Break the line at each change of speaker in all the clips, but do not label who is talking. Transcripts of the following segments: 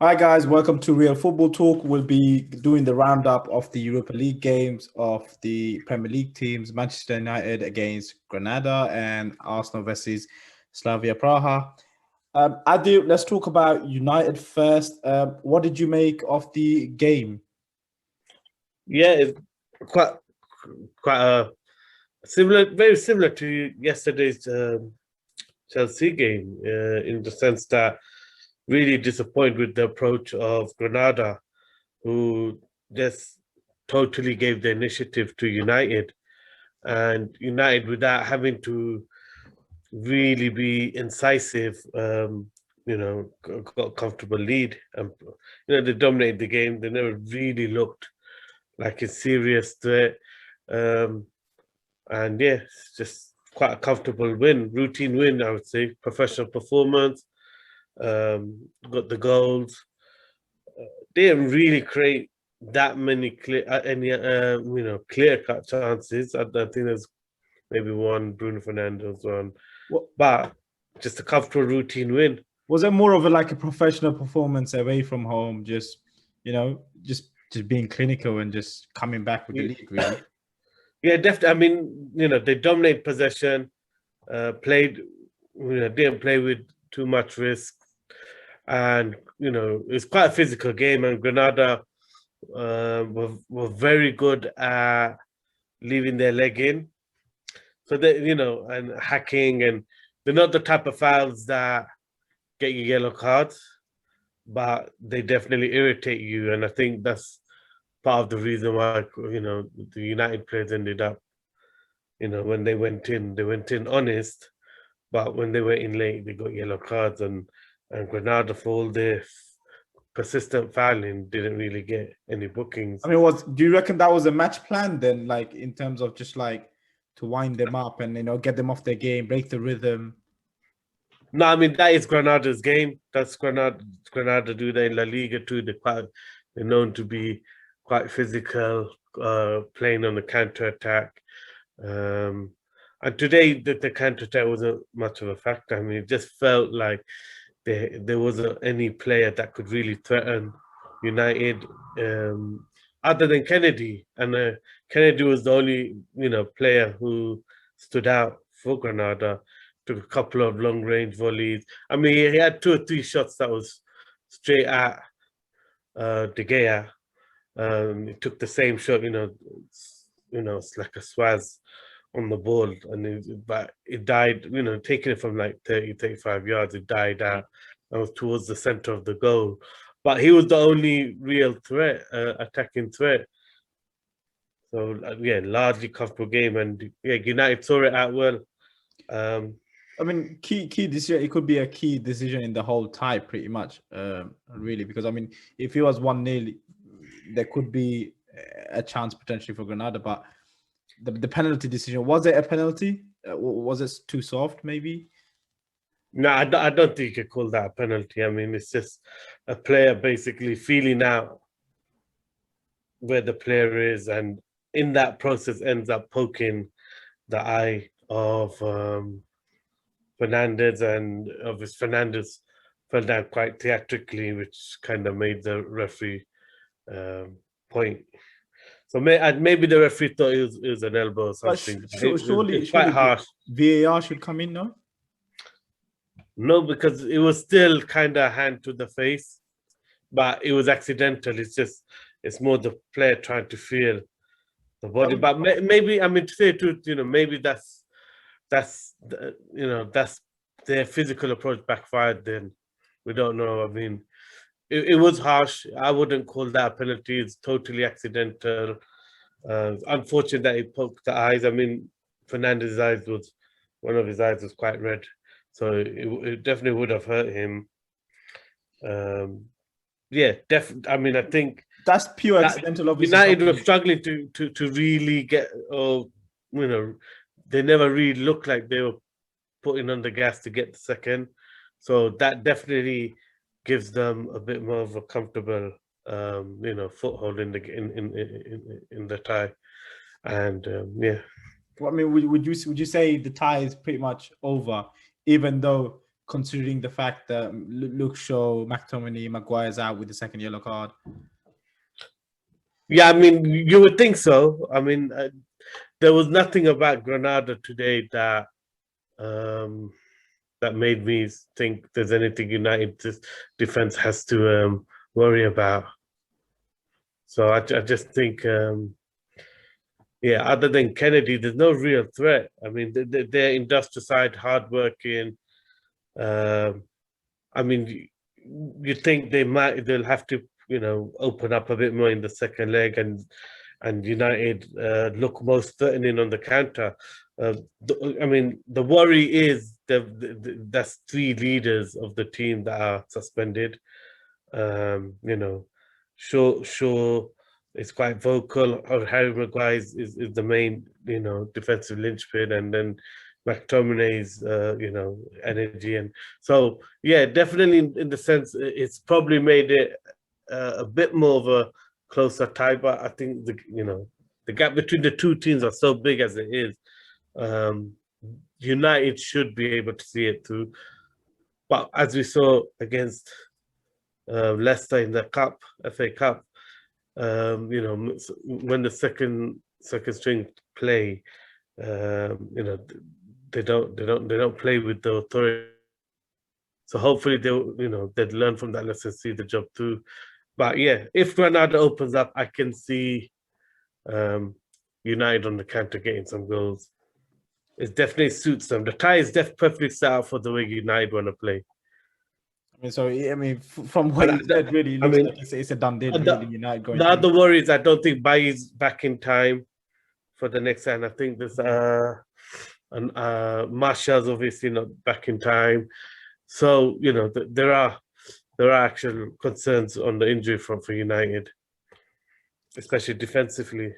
Hi guys, welcome to Real Football Talk. We'll be doing the roundup of the Europa League games of the Premier League teams, Manchester United against Granada and Arsenal versus Slavia Praha. Adi, let's talk about United first. What did you make of the game?
Yeah, it's quite quite very similar to yesterday's Chelsea game in the sense that really disappointed with the approach of Granada, who just totally gave the initiative to United, and United without having to really be incisive. Got a comfortable lead, and they dominated the game. They never really looked like a serious threat. Um, and yeah, it's just quite a comfortable win, routine win, I would say. Professional performance, got the goals. They didn't really create that many clear cut chances. I think there's maybe one Bruno Fernandes one, but just a comfortable routine win.
Was it more of a professional performance away from home, just being clinical and just coming back with the lead, really?
Yeah, definitely. I mean, they dominate possession, played, didn't play with too much risk, and it's quite a physical game. And Granada were very good at leaving their leg in, so they, and hacking, and they're not the type of fouls that get you yellow cards, but they definitely irritate you, and I think that's part of the reason why the United players ended up, when they went in honest, but when they went in late, they got yellow cards, and Granada, for all their persistent fouling, didn't really get any bookings.
I mean, do you reckon that was a match plan then, like in terms of just like to wind them up and get them off their game, break the rhythm?
No, I mean that is Granada's game. That's Granada. Granada do that in La Liga too. They're known to be quite physical, playing on the counter attack. And today, the counter attack wasn't much of a factor. I mean, it just felt like there wasn't any player that could really threaten United, other than Kennedy. And Kennedy was the only player who stood out for Granada. Took a couple of long range volleys. I mean, he had 2 or 3 shots that was straight at De Gea. He took the same shot, it's like a swaz on the ball, but it died, taking it from like 30, 35 yards, it died out and was towards the center of the goal. But he was the only real threat, attacking threat. So yeah, largely comfortable game, and yeah, United saw it out well.
I mean, key decision. It could be a key decision in the whole tie, pretty much, really. Because I mean, if it was 1-0, there could be a chance potentially for Granada. But the penalty decision, was it a penalty? Was it too soft? Maybe.
No, I don't think you could call that a penalty. I mean, it's just a player basically feeling out where the player is, and in that process ends up poking the eye of Fernandes, and obviously Fernandes fell down quite theatrically, which kind of made the referee point. So maybe the referee thought it was an elbow or something.
Surely,
it's quite harsh.
VAR should come in, no?
No, because it was still kind of hand to the face, but it was accidental. It's more the player trying to feel the body. But maybe, I mean, to say the truth, maybe that's their physical approach backfired. Then we don't know. I mean, it was harsh. I wouldn't call that a penalty. It's totally accidental. Unfortunate that he poked the eyes. I mean, Fernandez's one of his eyes was quite red, so it definitely would have hurt him. Yeah, definitely. I mean, I think
that's pure accidental. Obviously,
United were struggling to really get. They never really looked like they were putting on the gas to get the second. So that definitely gives them a bit more of a comfortable, foothold in the tie. And yeah.
I mean, would you say the tie is pretty much over, even though considering the fact that Luke Shaw, McTominay, Maguire's out with the second yellow card?
Yeah, I mean, you would think so. I mean, there was nothing about Granada today that that made me think there's anything United's defense has to worry about. So I just think, yeah, other than Kennedy, there's no real threat. I mean, they're industrial side, hardworking. I mean, you think they'll have to, open up a bit more in the second leg, and United look most threatening on the counter. I mean, the worry is that's three leaders of the team that are suspended. Shaw is quite vocal. Or Harry Maguire is the main, defensive linchpin, and then McTominay's, energy. And so, yeah, definitely in the sense, it's probably made it a bit more of a closer tie. But I think the gap between the two teams are so big as it is. United should be able to see it through. But as we saw against Leicester in the Cup, FA Cup, when the second string play, they don't play with the authority. So hopefully they'd learn from that lesson, see the job through. But yeah, if Granada opens up, I can see United on the counter getting some goals. It definitely suits them. The tie is perfectly set up for the way United want to play.
I mean, from what you said, really, it looks like it's a done deal. Really, United going.
The other worry is I don't think Bailly's back in time for the next time. I think there's Martial's obviously not back in time. So there are actual concerns on the injury front for United, especially defensively.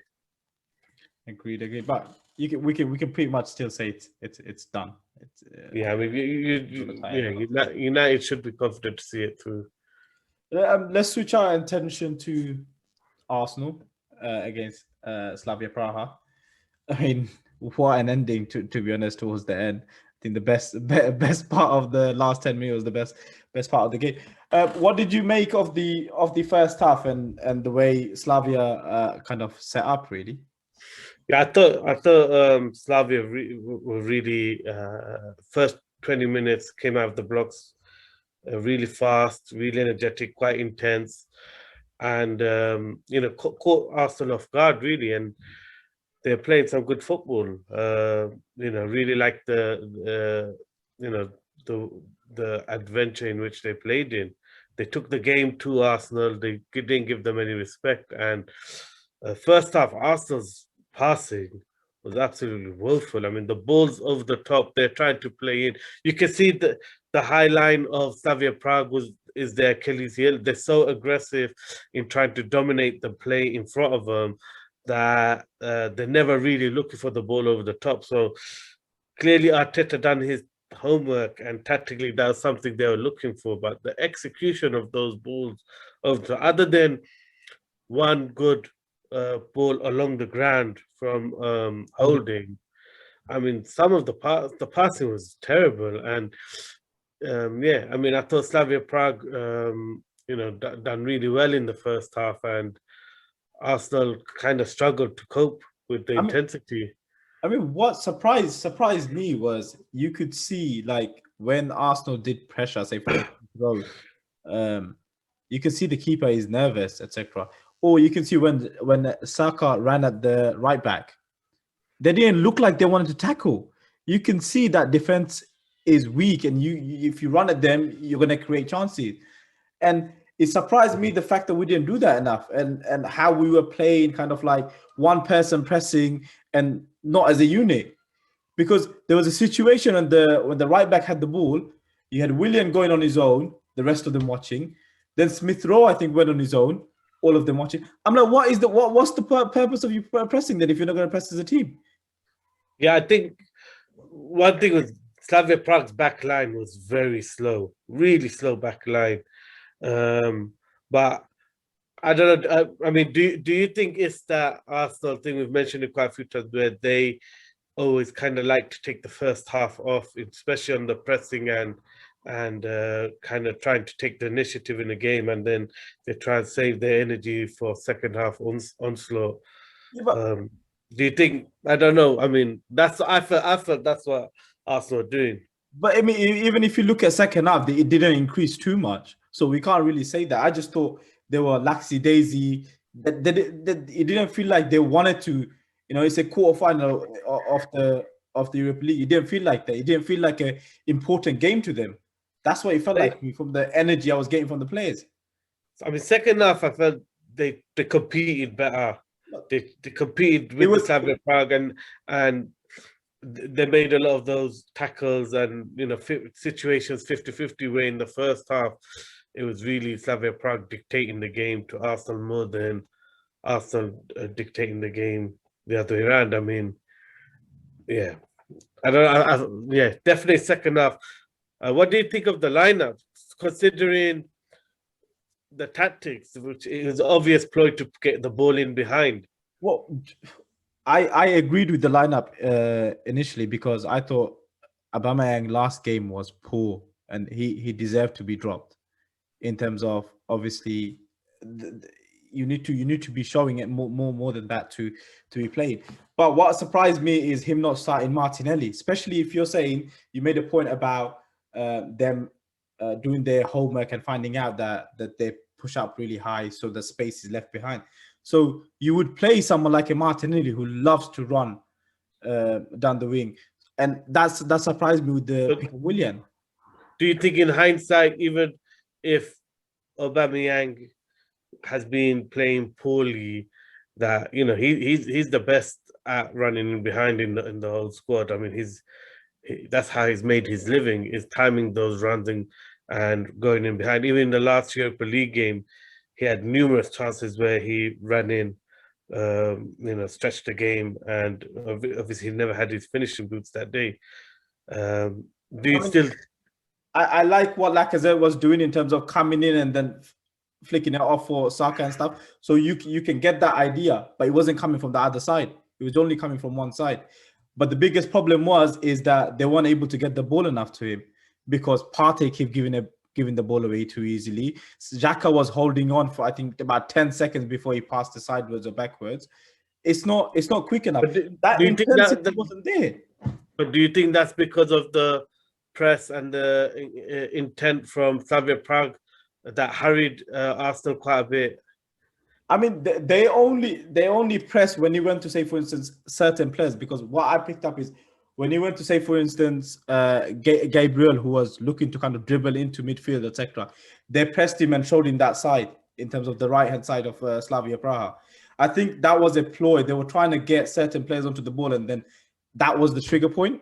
Agreed. But we can pretty much still say it's done.
Yeah, I mean, United should be confident to see it through.
Let's switch our attention to Arsenal against Slavia Praha. I mean, what an ending to be honest towards the end. I think the best part of the last 10 minutes was the best part of the game. What did you make of the first half and the way Slavia kind of set up really?
Yeah, I thought Slavia were really first 20 minutes came out of the blocks really fast, really energetic, quite intense, and caught Arsenal off guard really, and they're playing some good football. Really like the adventure in which they played in. They took the game to Arsenal. They didn't give them any respect, and first half Arsenal's passing was absolutely woeful. I mean, the balls over the top, they're trying to play in. You can see the high line of Slavia Prague is their Achilles heel. They're so aggressive in trying to dominate the play in front of them that they're never really looking for the ball over the top. So clearly Arteta done his homework, and tactically that was something they were looking for. But the execution of those balls, other than one good ball along the ground from Holding, I mean, some of the passing was terrible. And I mean, I thought Slavia Prague, done really well in the first half, and Arsenal kind of struggled to cope with the intensity.
I mean, what surprised me was you could see, like, when Arsenal did pressure, say for goal, you can see the keeper is nervous, etc. Or you can see when Saka ran at the right back, they didn't look like they wanted to tackle. You can see that defense is weak, and if you run at them, you're going to create chances. And it surprised me the fact that we didn't do that enough, and how we were playing kind of like one person pressing and not as a unit. Because there was a situation when the right back had the ball, you had Willian going on his own, the rest of them watching. Then Smith Rowe, I think, went on his own, all of them watching. I'm like, what's the purpose of you pressing then if you're not going to press as a team?
Yeah, I think one thing was Slavia Prague's back line was very slow, really slow back line. But I don't know. I mean, do you think it's that Arsenal thing we've mentioned it quite a few times, where they always kind of like to take the first half off, especially on the pressing, and and kind of trying to take the initiative in the game, and then they try and save their energy for second half onslaught.
Yeah, but
Do you think? I don't know. I mean, I felt that's what Arsenal are doing.
I mean, even if you look at second half, it didn't increase too much, so we can't really say that. I just thought they were laxy daisy. It didn't feel like they wanted to. It's a quarterfinal of the Europa League. It didn't feel like that. It didn't feel like an important game to them. That's what it felt like to me from the energy I was getting from the players.
I mean, second half, I felt they competed better. They competed with the Slavia Praha, and they made a lot of those tackles and situations 50-50 where in the first half it was really Slavia Praha dictating the game to Arsenal more than Arsenal dictating the game the other way around. I mean, yeah, I don't know. Yeah, definitely second half. What do you think of the lineup, considering the tactics, which is obvious ploy to get the ball in behind?
Well, I agreed with the lineup initially because I thought Aubameyang last game was poor and he deserved to be dropped. In terms of obviously, you need to be showing it more than that to be played. But what surprised me is him not starting Martinelli, especially if you're saying you made a point about them doing their homework and finding out that they push up really high, so the space is left behind. So you would play someone like a Martinelli who loves to run down the wing, and that surprised me with the pick of Willian.
Do you think, in hindsight, even if Aubameyang has been playing poorly, that he's the best at running behind in the whole squad? I mean, that's how he's made his living, is timing those runs and going in behind. Even in the last Europa League game, he had numerous chances where he ran in, stretched the game, and obviously he never had his finishing boots that day.
I like what Lacazette was doing in terms of coming in and then flicking it off for Saka and stuff. So you can get that idea, but it wasn't coming from the other side. It was only coming from one side. But the biggest problem is that they weren't able to get the ball enough to him because Partey kept giving the ball away too easily. Xhaka was holding on for I think about 10 seconds before he passed it sideways or backwards. It's not quick enough. That intensity wasn't there.
But do you think that's because of the press and the intent from Slavia Praha that hurried Arsenal quite a bit?
I mean, they only press when he went to say, for instance, certain players, because what I picked up is when he went to say, for instance, Gabriel, who was looking to kind of dribble into midfield, etc., they pressed him and showed him that side in terms of the right-hand side of Slavia Praha. I think that was a ploy. They were trying to get certain players onto the ball, and then that was the trigger point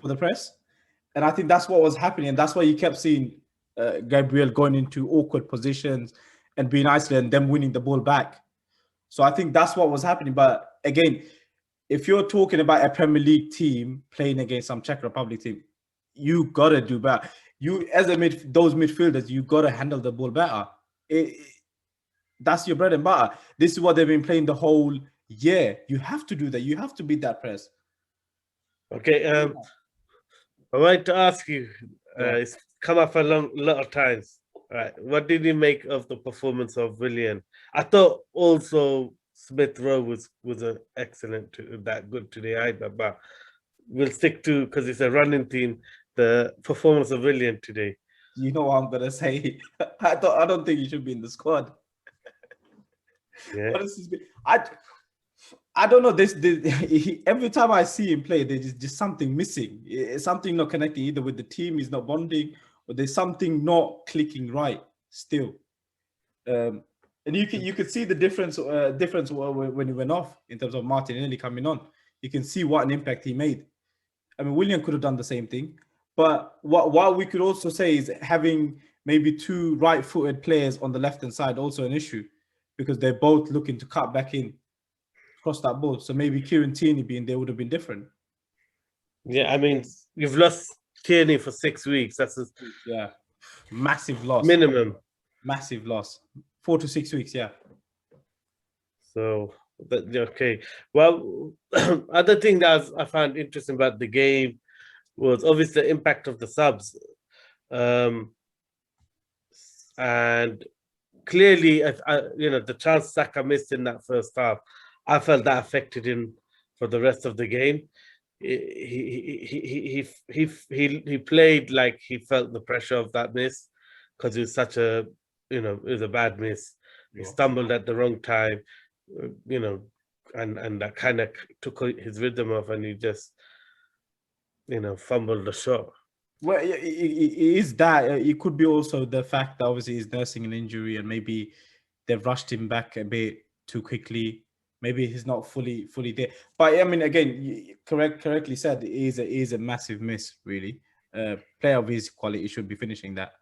for the press. And I think that's what was happening. And that's why you kept seeing Gabriel going into awkward positions and being isolated and them winning the ball back. So I think that's what was happening. But again, if you're talking about a Premier League team playing against some Czech Republic team, you got to do better. You, as those midfielders, you got to handle the ball better. That's your bread and butter. This is what they've been playing the whole year. You have to do that. You have to beat that press.
Okay. I wanted to ask you, it's come up a lot of times. Right. What did you make of the performance of Willian? I thought also Smith Rowe was an excellent, that good today either, but we'll stick to, because it's a running team, the performance of Willian today.
You know what I'm gonna say? I don't think he should be in the squad.
Yeah.
I don't know. Every time I see him play, there's just something missing. Something not connecting either with the team. He's not bonding, or there's something not clicking right still. And you could see the difference when he went off in terms of Martinelli coming on. You can see what an impact he made. I mean, Willian could have done the same thing, but what we could also say is having maybe two right-footed players on the left-hand side also an issue, because they're both looking to cut back in across that ball. So maybe Kieran Tierney being there would have been different.
Yeah, I mean, you've lost Tierney for 6 weeks. That's
massive loss.
Minimum.
Massive loss. 4 to 6 weeks, yeah.
So, okay. Well, other thing that I found interesting about the game was obviously the impact of the subs. And clearly, the chance Saka missed in that first half, I felt that affected him for the rest of the game. He played like he felt the pressure of that miss because it was such a it was a bad miss. He stumbled at the wrong time, and that kind of took his rhythm off, and he just fumbled the shot.
Well, it is that. It could be also the fact that obviously he's nursing an injury and maybe they've rushed him back a bit too quickly. Maybe he's not fully there. But I mean, again, you correctly said, it is a massive miss, really. Player of his quality should be finishing that.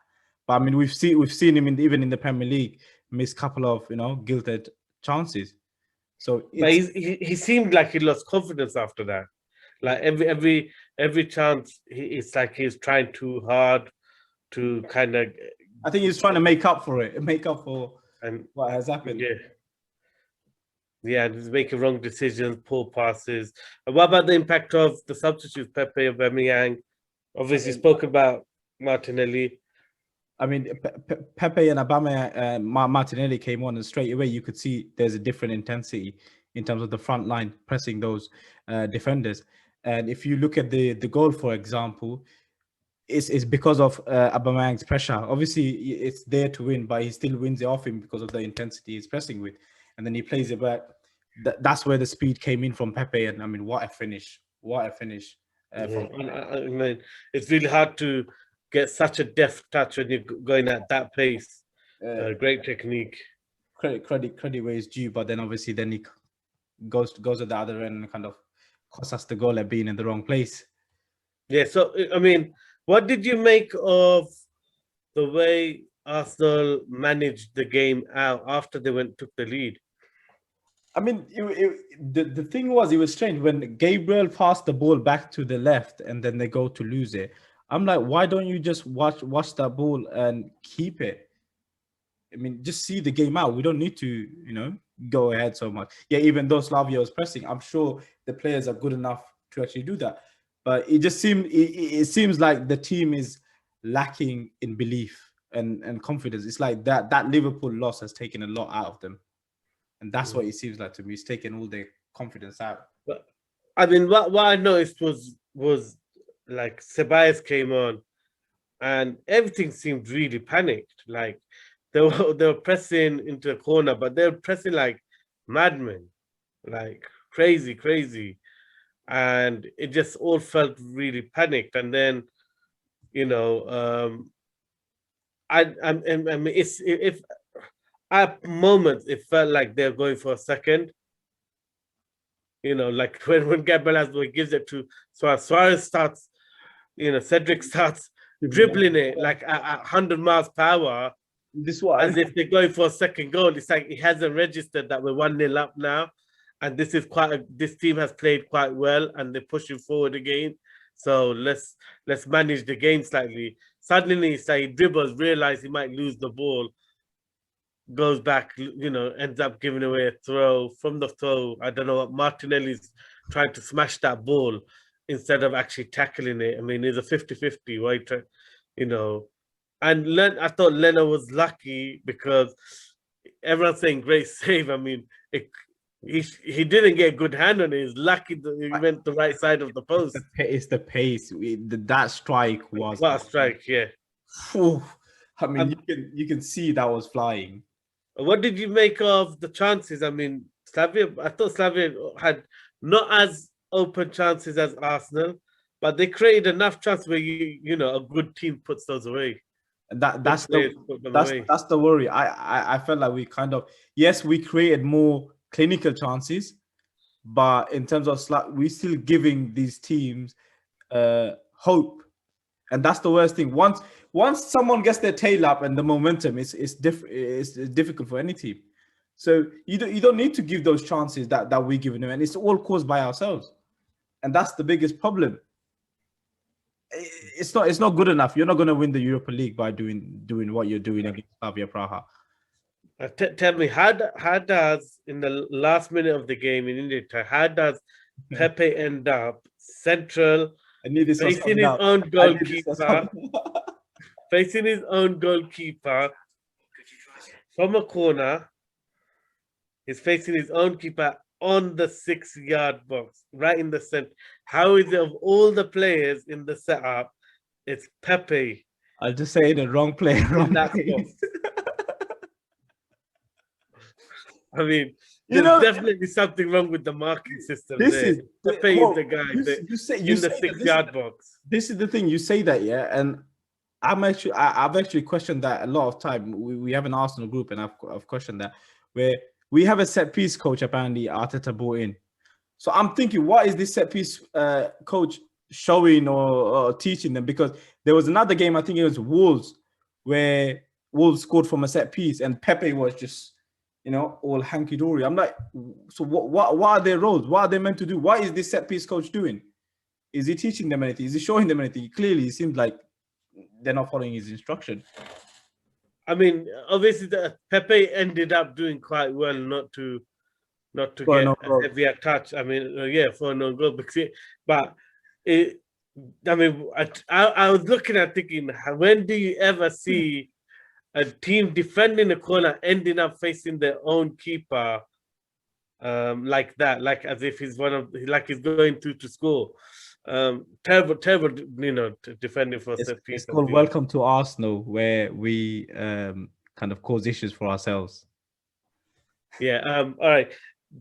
But I mean, we've seen him even in the Premier League miss a couple of gilded chances. So,
but he seemed like he lost confidence after that. Like every chance, it's like he's trying too hard to kind of.
I think he's trying to make up for what has happened.
Yeah, he's making wrong decisions, poor passes. And what about the impact of the substitutes, Pepe, Aubameyang? Obviously, spoke about Martinelli.
I mean, Pepe and Aubameyang, Martinelli came on, and straight away you could see there's a different intensity in terms of the front line pressing those defenders. And if you look at the goal, for example, it's because of Aubameyang's pressure. Obviously, it's there to win, but he still wins it off him because of the intensity he's pressing with. And then he plays it back. That's where the speed came in from Pepe. And I mean, what a finish. What a finish.
I mean, it's really hard to get such a deft touch when you're going at that pace. Great technique.
Credit where it's due, but then obviously then he goes at the other end and kind of costs us the goal at being in the wrong place.
Yeah, so I mean, what did you make of the way Arsenal managed the game out after they took the lead?
I mean, the thing was, it was strange when Gabriel passed the ball back to the left and then they go to lose it. I'm like, why don't you just watch that ball and keep it? I mean, just see the game out. We don't need to, go ahead so much. Yeah, even though Slavia was pressing, I'm sure the players are good enough to actually do that. But it just seems like the team is lacking in belief and confidence. It's like that Liverpool loss has taken a lot out of them. And that's what it seems like to me. It's taken all their confidence out.
But I mean, what I noticed was like Ceballos came on and everything seemed really panicked. Like they were pressing into the corner, but they were pressing like madmen, like crazy. And it just all felt really panicked. And then, I mean, if at moments it felt like they're going for a second. Like when Gabriel gives it to Suarez starts, Cedric starts dribbling it like at 100 miles per hour.
This one,
as if they're going for a second goal. It's like it hasn't registered that we're 1-0 up now. And this team has played quite well and they're pushing forward again. So let's manage the game slightly. Suddenly it's like he dribbles, realizes he might lose the ball, goes back, ends up giving away a throw. From the throw, I don't know what, Martinelli's trying to smash that ball instead of actually tackling it. I mean, it's a 50-50, right? And I thought Leno was lucky because everyone's saying great save. I mean, he didn't get a good hand on it. He's lucky that he went the right side of the post.
It's the pace. That strike was...
What a strike, yeah.
I mean, you can see that was flying.
What did you make of the chances? I mean, I thought Slavia had not as open chances as Arsenal, but they created enough chances where a good team puts those away.
That's the worry. I felt like we kind of, yes, we created more clinical chances, but in terms of we're still giving these teams hope, and that's the worst thing. Once someone gets their tail up and the momentum, it's difficult for any team. So you don't need to give those chances that we're giving them, and it's all caused by ourselves, and that's the biggest problem. It's not good enough. You're not going to win the Europa League by doing what you're doing against Slavia Praha.
Tell me, how does in the last minute of the game in India, how does Pepe end up central, facing his own goalkeeper, facing his own goalkeeper from a corner. He's facing his own keeper on the 6-yard box, right in the center. How is it of all the players in the setup, it's Pepe
I'll just say the wrong player, wrong
that
place.
I mean,
You
there's
know,
definitely something wrong with the marking system
this
there.
is
Pepe is the guy
you
in the
say that
6-yard box.
this is the thing. You say that, yeah, and I've actually questioned that a lot of time. We have an Arsenal group, and I've questioned that, where we have a set piece coach apparently Arteta brought in. So I'm thinking, what is this set piece coach showing or teaching them? Because there was another game, I think it was Wolves, where Wolves scored from a set piece, and Pepe was just, all hanky dory. I'm like, so what are their roles? What are they meant to do? What is this set piece coach doing? Is he teaching them anything? Is he showing them anything? Clearly, it seems like they're not following his instruction.
I mean, obviously, Pepe ended up doing quite well not to get a heavier touch. I mean, for no goal. But I mean, I was looking at thinking, when do you ever see a team defending a corner ending up facing their own keeper like that, like as if he's he's going to score. Terrible, defending for a set piece.
It's called Welcome to Arsenal, where we kind of cause issues for ourselves.
Yeah. All right.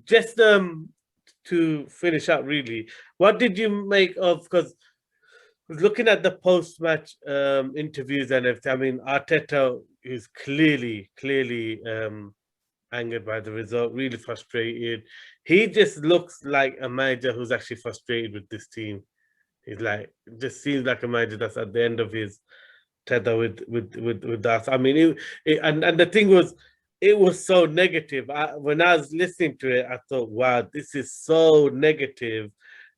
Just to finish up, really, what did you make of? Because I was looking at the post-match interviews and everything. I mean, Arteta is clearly angered by the result, really frustrated. He just looks like a manager who's actually frustrated with this team. He's like, just seems like a manager that's at the end of his tether with us. I mean, and the thing was, it was so negative. When I was listening to it, I thought, wow, this is so negative.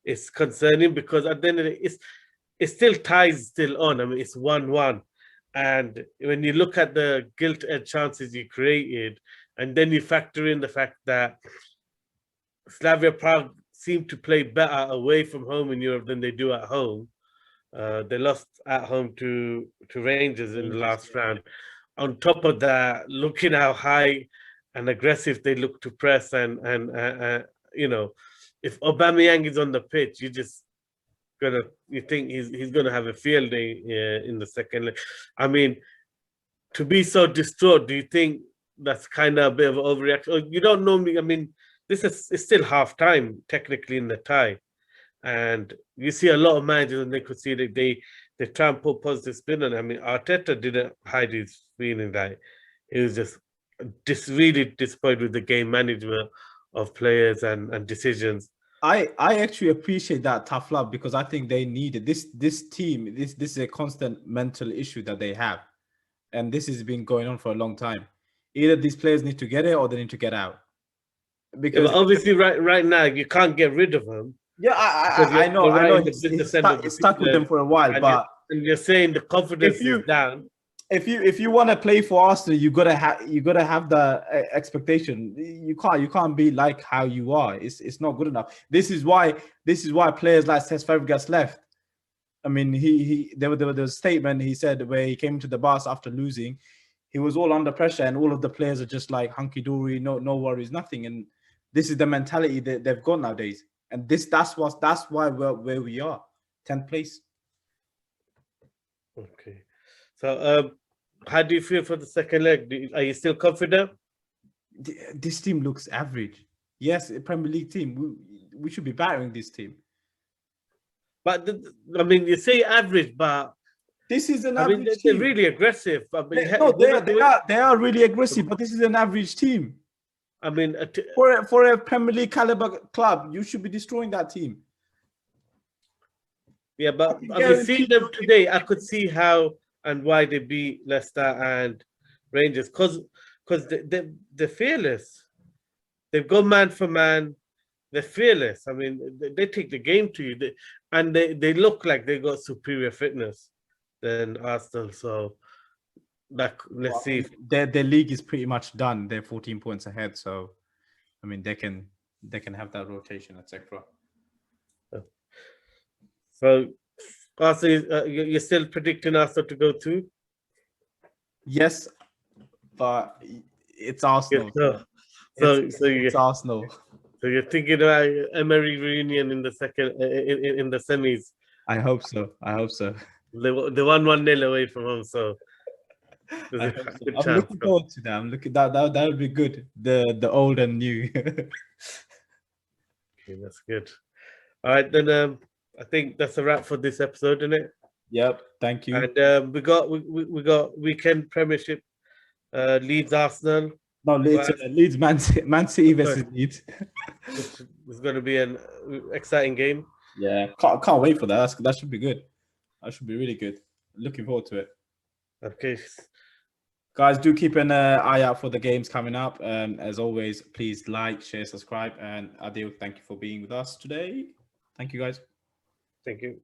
It's concerning because at the end of it still ties still on. I mean, it's 1-1. And when you look at the gilt-edged chances you created, and then you factor in the fact that Slavia Praha seem to play better away from home in Europe than they do at home. They lost at home to Rangers in the last round. On top of that, looking how high and aggressive they look to press, and if Aubameyang is on the pitch, you think he's gonna have a field day in the second leg. I mean, to be so distraught, do you think that's kind of a bit of an overreaction? You don't normally. I mean, it's still half time technically in the tie, and you see a lot of managers and they could see that they try and put positive spin on it. I mean, Arteta didn't hide his feeling that he was just really disappointed with the game management of players and decisions.
I actually appreciate that tough love because I think they needed this team. This is a constant mental issue that they have, and this has been going on for a long time. Either these players need to get it or they need to get out. Because
obviously, right now you can't get rid of them.
Yeah, I know. It's stuck with them for a while, but
you're saying the confidence is down.
If you want to play for Arsenal, you gotta have the expectation. You can't be like how you are. It's not good enough. This is why players like Cesc Fabregas left. I mean, there was a statement he said where he came to the bus after losing. He was all under pressure, and all of the players are just like hunky dory, no worries, nothing. And this is the mentality that they've got nowadays. And that's why we're where we are, 10th place.
Okay, so how do you feel for the second leg? Are you still confident?
This team looks average. Yes, a Premier League team. We should be battering this team.
But I mean, you say average, but
this is an average team.
They're really aggressive. I mean,
they are really aggressive, but this is an average team.
I mean,
for a Premier League caliber club, you should be destroying that team.
Yeah, but I mean, seeing them today, I could see how and why they beat Leicester and Rangers because they're fearless. They've gone man for man. They're fearless. I mean, they take the game to you, and they look like they got superior fitness than Arsenal. So. Let's see.
Their league is pretty much done. They're 14 points ahead, so I mean they can have that rotation, etc.
So, Arsenal, you're still predicting Arsenal to go to?
Yes, but it's Arsenal.
Yeah,
It's Arsenal.
so you're thinking about Emery reunion in the second in the semis.
I hope so. I hope so.
They won 1-0 away from home, so there's
I
a
hope so.
good
I'm
chance.
looking forward to that. I'm looking that would be good. The old and new.
Okay, that's good. All right, then I think that's a wrap for this episode, isn't it?
Yep. Thank you.
And we got weekend Premiership, Leeds Arsenal.
No, it's Leeds Man City versus Leeds.
It's going to be an exciting game.
Yeah, can't wait for that. That should be good. That should be really good. Looking forward to it.
Okay.
Guys, do keep an eye out for the games coming up. As always, please like, share, subscribe. And Adil, thank you for being with us today. Thank you, guys.
Thank you.